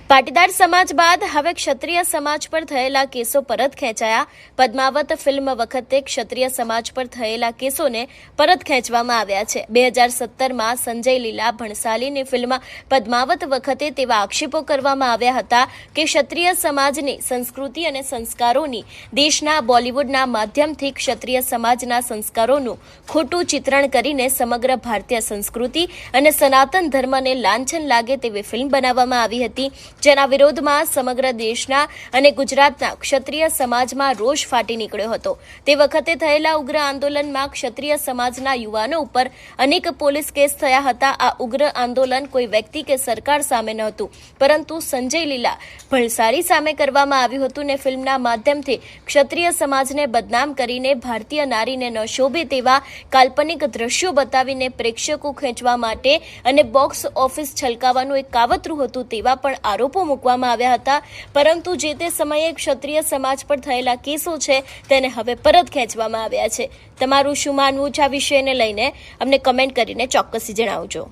પાટીદાર સમાજ બાદ હવે ક્ષત્રિય સમાજ પર થયેલા કેસો પરત ખેંચાયા. પદ્માવત ફિલ્મ વખતે ક્ષત્રિય સમાજ પર થયેલા કેસોને પરત ખેંચવામાં આવ્યા છે. 2017માં સંજય લીલા ભણસાલીની ફિલ્મ પદ્માવત વખતે તેવા આક્ષેપો કરવામાં આવ્યા હતા કે ક્ષત્રિય સમાજની સંસ્કૃતિ અને સંસ્કારોની દેશના બોલિવૂડના માધ્યમથી ક્ષત્રિય સમાજના સંસ્કારોનું ખોટું ચિત્રણ કરીને સમગ્ર ભારતીય સંસ્કૃતિ અને સનાતન ધર્મને લાંછન લાગે તેવી ફિલ્મ બનાવવામાં આવી હતી, જેના વિરોધમાં સમગ્ર દેશના અને ગુજરાતના ક્ષત્રિય સમાજમાં રોષ ફાટી નીકળ્યો હતો. તે વખતે થયેલા ઉગ્ર આંદોલનમાં ક્ષત્રિય સમાજના યુવાનો ઉપર અનેક પોલીસ કેસ થયા હતા. આ ઉગ્ર આંદોલન કોઈ વ્યક્તિ કે સરકાર સામે નહોતું, પરંતુ સંજય લીલા ભણસાલી સામે કરવામાં આવ્યું હતું ને ફિલ્મના માધ્યમથી ક્ષત્રિય સમાજને બદનામ કરીને ભારતીય નારીને ન શોભે તેવા કાલ્પનિક દ્રશ્યો બતાવીને પ્રેક્ષકો ખેંચવા માટે અને બોક્સ ઓફિસ છલકાવવાનું એક કાવતરું હતું તેવા પણ આરોપો મૂકવામાં આવ્યા હતા. પરંતુ જે તે સમયે ક્ષત્રિય સમાજ પર થયેલા કેસો છે તેને હવે પરત ખેંચવામાં આવ્યા છે. તમારું શું માનવું છે આ વિષયને લઈને અમને કમેન્ટ કરીને ચોક્કસથી જણાવજો.